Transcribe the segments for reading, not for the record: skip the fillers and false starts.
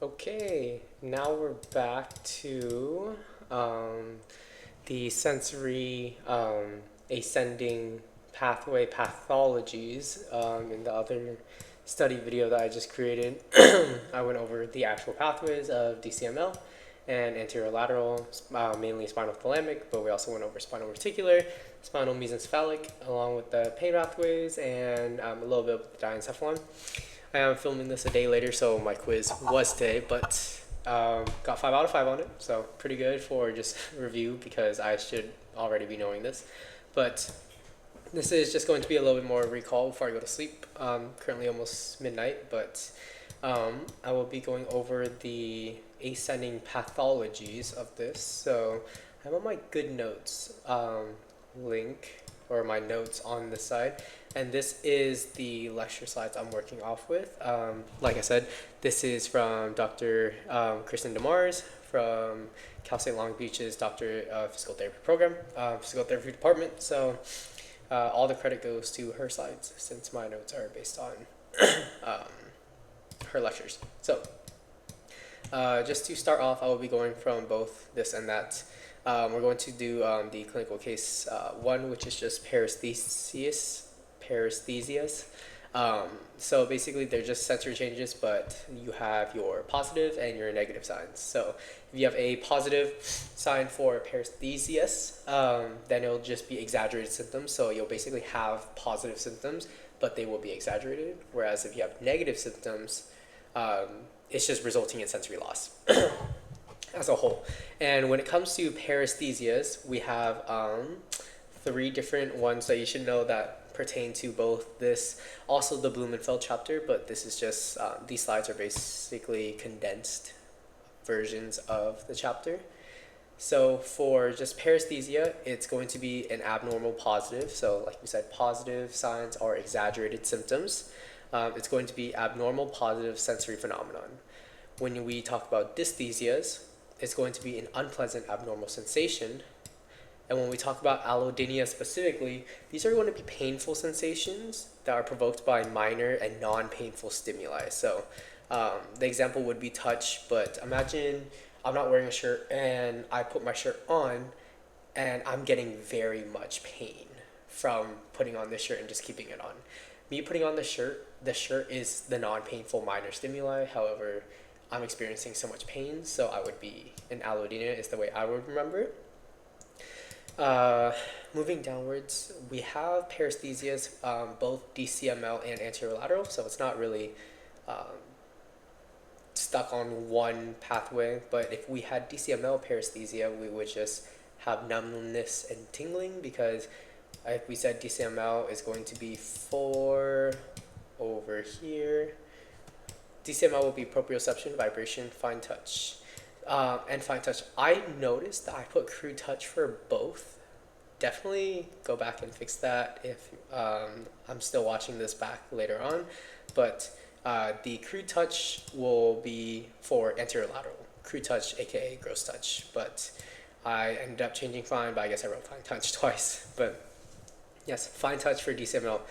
Okay, now we're back to the sensory ascending pathway pathologies. In the other study video that I just created, I went over the actual pathways of DCML and anterolateral, mainly spinal thalamic, but we also went over spinal reticular, spinal mesencephalic, along with the pain pathways and a little bit of the diencephalon. I am filming this a day later, so my quiz was today, but got 5 out of 5 on it, so pretty good for just review because I should already be knowing this. But this is just going to be a little bit more recall before I go to sleep. Currently almost midnight, but I will be going over the ascending pathologies of this. So I'm on my good notes link or my notes on the side. And this is the lecture slides I'm working off with. Like I said, this is from Dr. Kristen DeMars from Cal State Long Beach's Doctor of Physical Therapy program, Physical Therapy department. So all the credit goes to her slides since my notes are based on her lectures. So just to start off, I will be going from both this and that. We're going to do the clinical case 1, which is just paresthesias. So basically, they're just sensory changes, but you have your positive and your negative signs. So if you have a positive sign for paresthesias, then it'll just be exaggerated symptoms. So you'll basically have positive symptoms, but they will be exaggerated. Whereas if you have negative symptoms, it's just resulting in sensory loss as a whole. And when it comes to paresthesias, we have 3 different ones that you should know that pertain to both this, also the Blumenfeld chapter, but this is just, these slides are basically condensed versions of the chapter. So for just paresthesia, it's going to be an abnormal positive. So like we said, positive signs are exaggerated symptoms. It's going to be abnormal positive sensory phenomenon. When we talk about dysthesias, it's going to be an unpleasant abnormal sensation. And when we talk about allodynia specifically, these are going to be painful sensations that are provoked by minor and non-painful stimuli. So the example would be touch, but imagine I'm not wearing a shirt and I put my shirt on and I'm getting very much pain from putting on this shirt and just keeping it on. Me putting on the shirt is the non-painful minor stimuli. However, I'm experiencing so much pain, so I would be an allodynia is the way I would remember it. Moving downwards, we have paresthesias, both DCML and anterolateral, so it's not really stuck on one pathway, but if we had DCML paresthesia, we would just have numbness and tingling, because if we said DCML is going to be for over here, DCML will be proprioception, vibration, fine touch. And fine touch. I noticed that I put crude touch for both. Definitely go back and fix that if I'm still watching this back later on. But the crude touch will be for anterolateral. Crude touch, aka gross touch. But I ended up changing fine, but I guess I wrote fine touch twice. But yes, fine touch for DCML,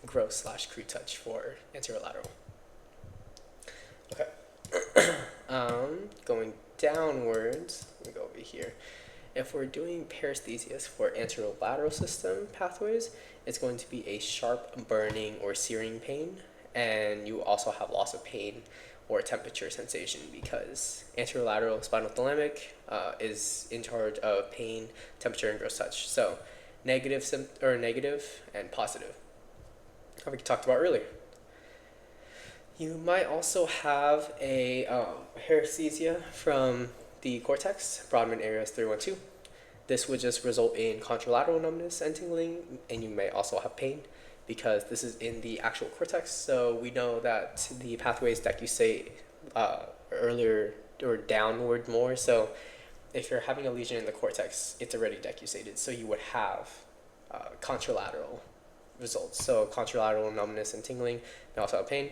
gross / crude touch for anterolateral. Okay. Going downwards, let me go over here. If we're doing paresthesias for anterolateral system pathways, it's going to be a sharp burning or searing pain, and you also have loss of pain or temperature sensation because anterolateral spinal thalamic is in charge of pain, temperature, and gross touch. So negative and positive, like we talked about earlier. You might also have a paresthesia from the cortex, Brodmann areas 312. This would just result in contralateral numbness and tingling, and you may also have pain because this is in the actual cortex. So we know that the pathways decussate earlier or downward more. So if you're having a lesion in the cortex, it's already decussated. So you would have contralateral results. So contralateral numbness and tingling, and also have pain.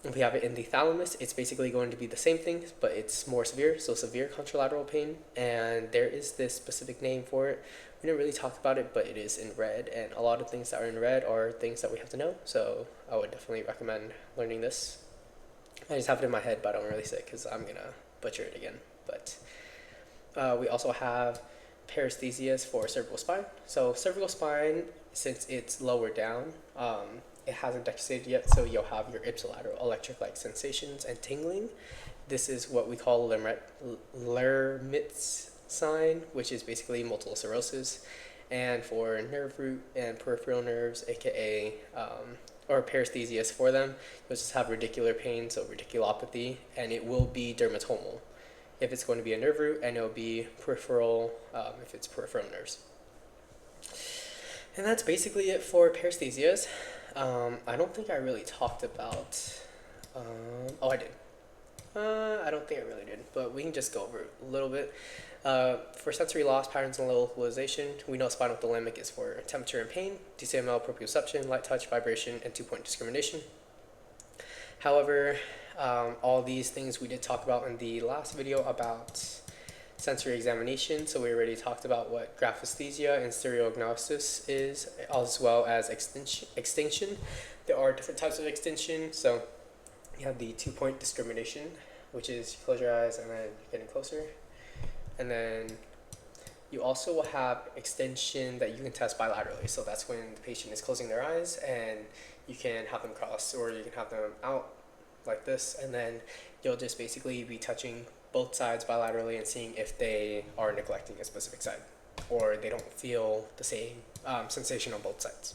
If we have it in the thalamus, it's basically going to be the same thing, but it's more severe, so severe contralateral pain, and there is this specific name for it. We didn't really talk about it, but it is in red, and a lot of things that are in red are things that we have to know, so I would definitely recommend learning this. I just have it in my head, but I don't really say it because I'm gonna butcher it again. But we also have paresthesias for cervical spine. So cervical spine, since it's lower down, it hasn't decussated yet, so you'll have your ipsilateral electric-like sensations and tingling. This is what we call Lermit's sign, which is basically multiple sclerosis. And for nerve root and peripheral nerves, aka or paresthesias for them, you'll just have radicular pain, so radiculopathy, and it will be dermatomal if it's going to be a nerve root, and it'll be peripheral if it's peripheral nerves. And that's basically it for paresthesias. I don't think I really talked about. Oh, I did. I don't think I really did, but we can just go over it a little bit. For sensory loss, patterns, and localization, we know spinal thalamic is for temperature and pain, DCML, proprioception, light touch, vibration, and 2-point discrimination. However, all these things we did talk about in the last video about sensory examination, so we already talked about what graphesthesia and stereognosis is, as well as extinction. There are different types of extinction, so you have the 2-point discrimination, which is you close your eyes and then you're getting closer. And then you also will have extension that you can test bilaterally. So that's when the patient is closing their eyes and you can have them cross, or you can have them out like this, and then you'll just basically be touching both sides bilaterally and seeing if they are neglecting a specific side or they don't feel the same sensation on both sides.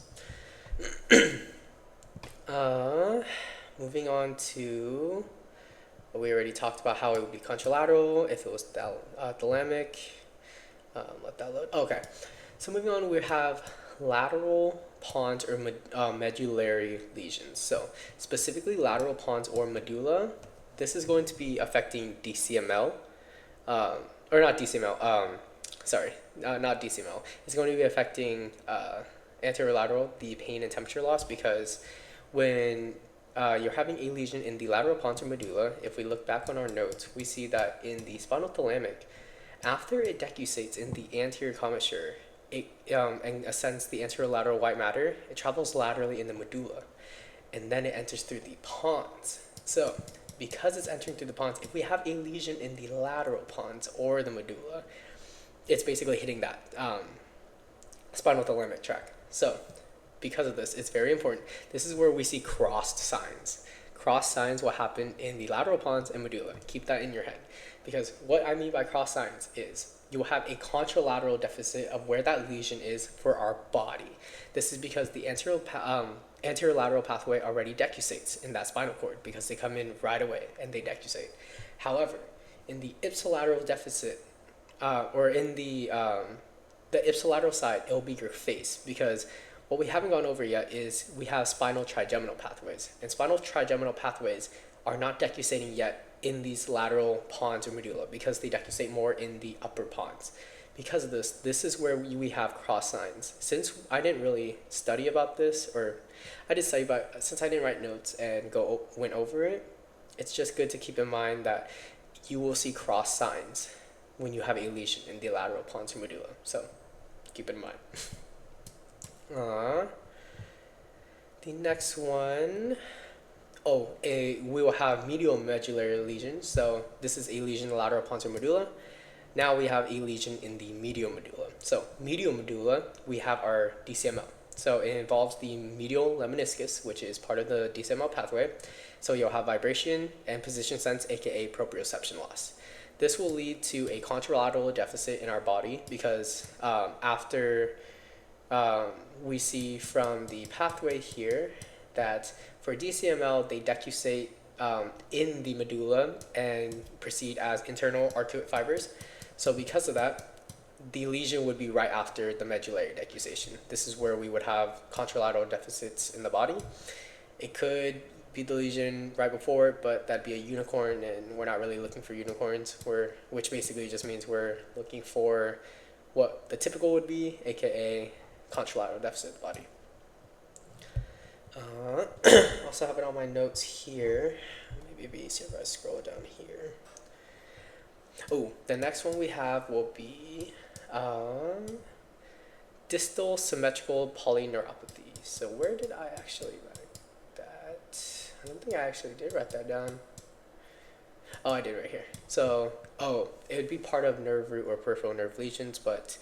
Moving on to, we already talked about how it would be contralateral if it was thalamic. Let that load. Okay, so moving on, we have lateral pons or medullary lesions. So specifically lateral pons or medulla, this is going to be affecting DCML, or not DCML, not DCML. It's going to be affecting anterolateral, the pain and temperature loss, because when you're having a lesion in the lateral pons or medulla, if we look back on our notes, we see that in the spinal thalamic, after it decussates in the anterior commissure, it and ascends the anterolateral white matter, it travels laterally in the medulla, and then it enters through the pons. So because it's entering through the pons, if we have a lesion in the lateral pons or the medulla, it's basically hitting that spinal thalamic tract. So because of this, it's very important. This is where we see crossed signs. Cross signs will happen in the lateral pons and medulla. Keep that in your head, because what I mean by cross signs is you will have a contralateral deficit of where that lesion is for our body. This is because the anterolateral pathway already decussates in that spinal cord, because they come in right away and they decussate. However, in the ipsilateral deficit, or in the ipsilateral side, it will be your face, because what we haven't gone over yet is we have spinal trigeminal pathways, and spinal trigeminal pathways are not decussating yet in these lateral pons or medulla, because they decussate more in the upper pons. Because of this, this is where we have cross signs. Since I didn't really study about this, or I did study about, since I didn't write notes and went over it, it's just good to keep in mind that you will see cross signs when you have a lesion in the lateral pons or medulla. So keep it in mind. The next one, we will have medial medullary lesions. So this is a lesion in the lateral pons or medulla. Now we have a lesion in the medial medulla. So medial medulla, we have our DCML. So it involves the medial lemniscus, which is part of the DCML pathway. So you'll have vibration and position sense, aka proprioception loss. This will lead to a contralateral deficit in our body, because after we see from the pathway here that for DCML, they decussate in the medulla and proceed as internal arcuate fibers. So because of that, the lesion would be right after the medullary decussation. This is where we would have contralateral deficits in the body. It could be the lesion right before, but that'd be a unicorn, and we're not really looking for unicorns, which basically just means we're looking for what the typical would be, aka contralateral deficit of the body. Also have it on my notes here. Maybe it'd be easier if I scroll down here. Oh, the next one we have will be distal symmetrical polyneuropathy. So where did I actually write that? I don't think I actually did write that down. Oh, I did right here. So, it would be part of nerve root or peripheral nerve lesions, but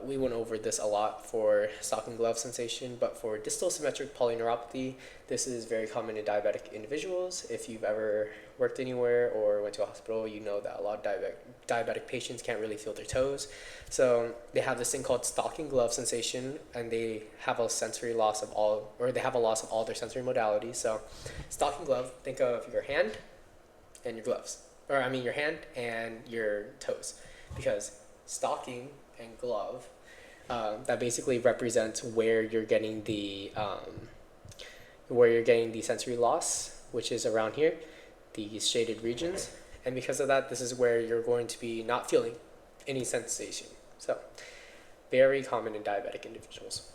we went over this a lot for stocking glove sensation, but for distal symmetric polyneuropathy, this is very common in diabetic individuals. If you've ever worked anywhere or went to a hospital, you know that a lot of diabetic patients can't really feel their toes. So they have this thing called stocking glove sensation, and they have a sensory loss of all, or they have a loss of all their sensory modalities. So stocking glove, think of your hand and your gloves, or I mean your hand and your toes, because stocking and glove, that basically represents where you're getting the sensory loss, which is around here, these shaded regions, and because of that, this is where you're going to be not feeling any sensation. So very common in diabetic individuals.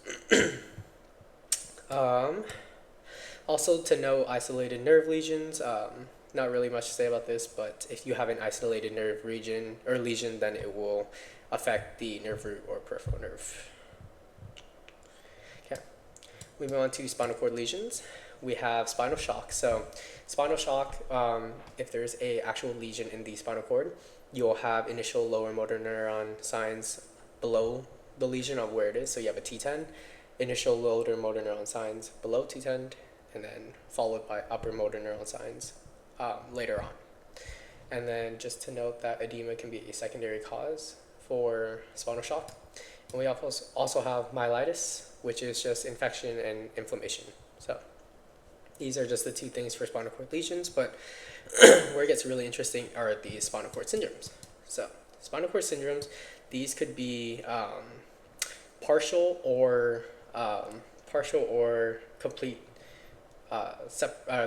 Also to know isolated nerve lesions, not really much to say about this, but if you have an isolated nerve region or lesion, then it will affect the nerve root or peripheral nerve. Okay, moving on to spinal cord lesions, we have spinal shock. So spinal shock, if there's a actual lesion in the spinal cord, you'll have initial lower motor neuron signs below the lesion of where it is. So you have a T10, initial lower motor neuron signs below T10, and then followed by upper motor neuron signs later on. And then just to note that edema can be a secondary cause for spinal shock. And we also have myelitis, which is just infection and inflammation. So these are just the two things for spinal cord lesions, but where it gets really interesting are the spinal cord syndromes. So spinal cord syndromes, these could be partial or complete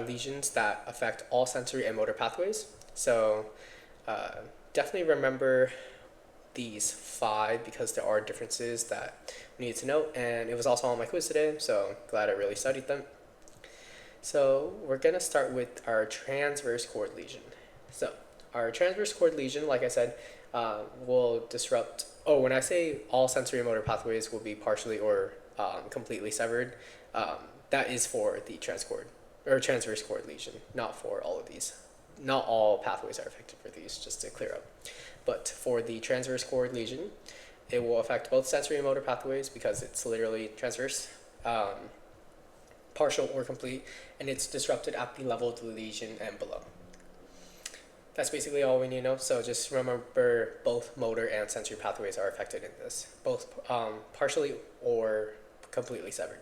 lesions that affect all sensory and motor pathways. So definitely remember these 5 because there are differences that we need to note, and it was also on my quiz today, so glad I really studied them. So we're going to start with our transverse cord lesion. So our transverse cord lesion, like I said, will disrupt, when I say all sensory motor pathways will be partially or completely severed, that is for the transverse cord lesion, not for all of these. Not all pathways are affected for these, just to clear up. But for the transverse cord lesion, it will affect both sensory and motor pathways because it's literally transverse, partial or complete, and it's disrupted at the level of the lesion and below. That's basically all we need to know. So just remember both motor and sensory pathways are affected in this, both partially or completely severed.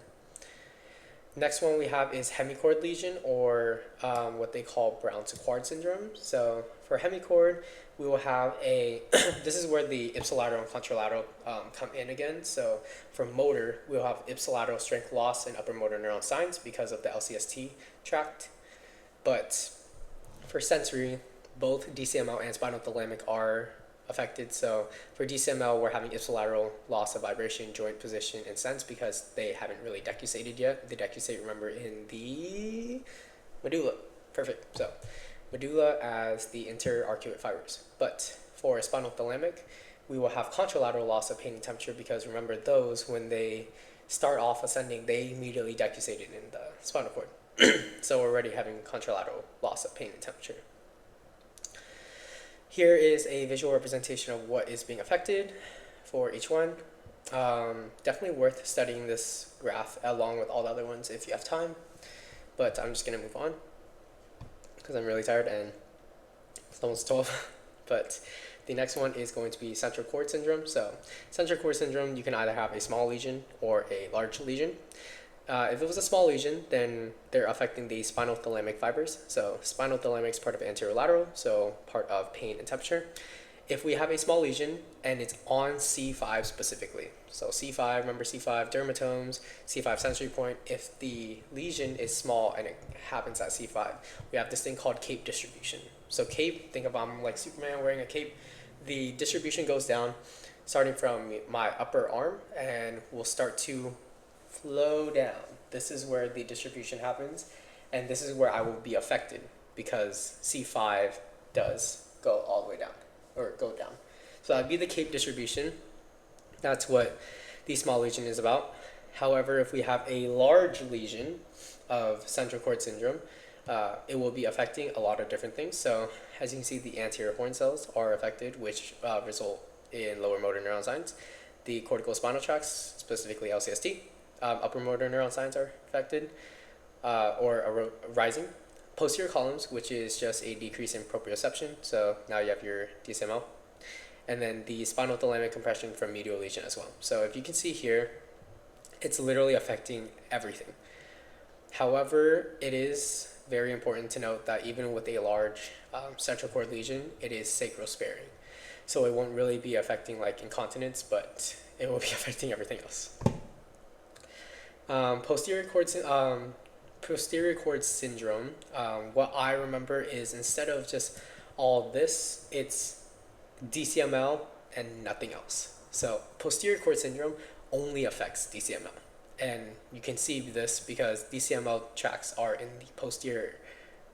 Next one we have is hemicord lesion, or what they call Brown-Séquard syndrome. So for hemicord, we will have this is where the ipsilateral and contralateral come in again. So for motor, we'll have ipsilateral strength loss and upper motor neuron signs because of the LCST tract. But for sensory, both DCML and spinal thalamic are affected. So for DCML, we're having ipsilateral loss of vibration, joint position, and sense because they haven't really decussated yet. They decussate, remember, in the medulla. Perfect. So medulla as the interarcuate fibers. But for spinal thalamic, we will have contralateral loss of pain and temperature because remember those, when they start off ascending, they immediately decussated in the spinal cord. So we're already having contralateral loss of pain and temperature. Here is a visual representation of what is being affected for each one. Definitely worth studying this graph along with all the other ones if you have time. But I'm just going to move on because I'm really tired and it's almost 12. But the next one is going to be central cord syndrome. So central cord syndrome, you can either have a small lesion or a large lesion. If it was a small lesion, then they're affecting the spinal thalamic fibers. So spinal thalamic is part of anterolateral, so part of pain and temperature. If we have a small lesion and it's on C5 specifically, so C5, remember C5 dermatomes, C5 sensory point, if the lesion is small and it happens at C5, we have this thing called cape distribution. So cape, think of like Superman wearing a cape. The distribution goes down starting from my upper arm and will start to flow down. This is where the distribution happens, and this is where I will be affected because C5 does go all the way down, or go down. So that'd be the cape distribution. That's what the small lesion is about. However, if we have a large lesion of central cord syndrome, it will be affecting a lot of different things. So as you can see, the anterior horn cells are affected, which result in lower motor neuron signs. The cortical spinal tracts, specifically LCST, upper motor neuron signs are affected or are rising. Posterior columns, which is just a decrease in proprioception, so now you have your DCML. And then the spinal thalamic compression from medial lesion as well. So if you can see here, it's literally affecting everything. However, it is very important to note that even with a large central cord lesion, it is sacral sparing. So it won't really be affecting like incontinence, but it will be affecting everything else. Posterior cord syndrome, what I remember is instead of just all this, it's DCML and nothing else. So posterior cord syndrome only affects DCML. And you can see this because DCML tracts are in the posterior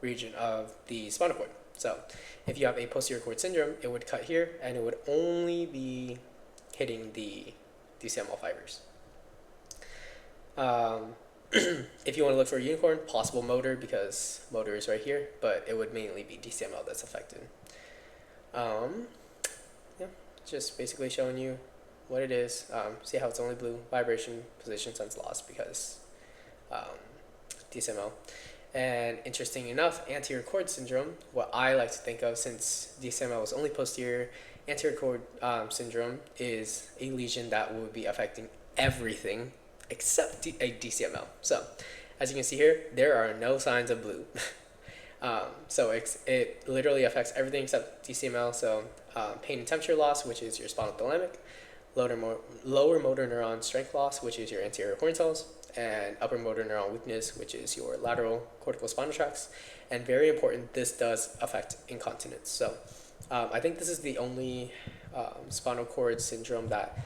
region of the spinal cord. So if you have a posterior cord syndrome, it would cut here and it would only be hitting the DCML fibers. If you want to look for a unicorn, possible motor, because motor is right here, but it would mainly be DCML that's affected. Yeah, just basically showing you what it is. See how it's only blue, vibration, position, sense loss, because DCML. And interesting enough, anterior cord syndrome, what I like to think of, since DCML was only posterior, anterior cord syndrome is a lesion that would be affecting everything except a DCML. So as you can see here, there are no signs of blue. So it literally affects everything except DCML. So pain and temperature loss, which is your spinal thalamic, lower motor neuron strength loss, which is your anterior horn cells, and upper motor neuron weakness, which is your lateral cortical spinal tracts. And very important, this does affect incontinence. So I think this is the only spinal cord syndrome that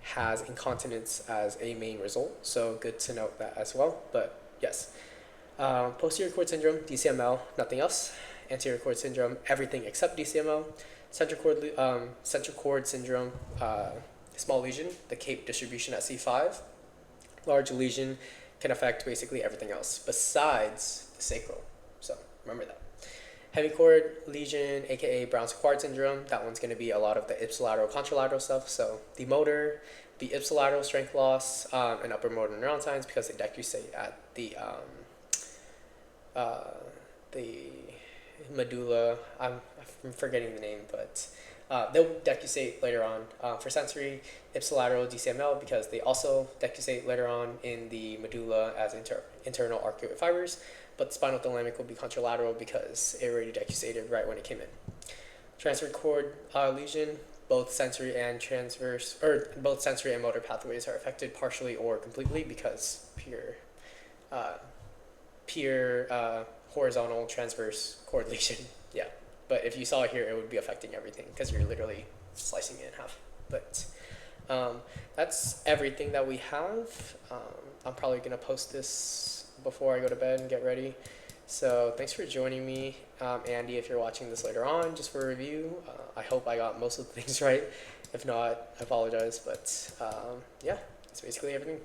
has incontinence as a main result. So good to note that as well. But yes, posterior cord syndrome, DCML, nothing else. Anterior cord syndrome, everything except DCML. Central cord syndrome, small lesion, the cape distribution at C5. Large lesion can affect basically everything else besides the sacral. So remember that. Heavy cord lesion, aka Brown-Séquard syndrome, that one's going to be a lot of the ipsilateral contralateral stuff. So the motor, the ipsilateral strength loss, and upper motor neuron signs, because they decusate at the medulla. I'm forgetting the name, but they'll decusate later on. For sensory, ipsilateral DCML, because they also decusate later on in the medulla as internal arcuate fibers. But the spinal thalamic will be contralateral because it already decussated right when it came in. Transverse cord lesion, both sensory and both sensory and motor pathways are affected partially or completely because pure horizontal transverse cord lesion. Yeah, but if you saw it here, it would be affecting everything because you're literally slicing it in half. But that's everything that we have. I'm probably gonna post this before I go to bed and get ready. So thanks for joining me, Andy, if you're watching this later on, just for a review. I hope I got most of the things right. If not, I apologize, but yeah, that's basically everything.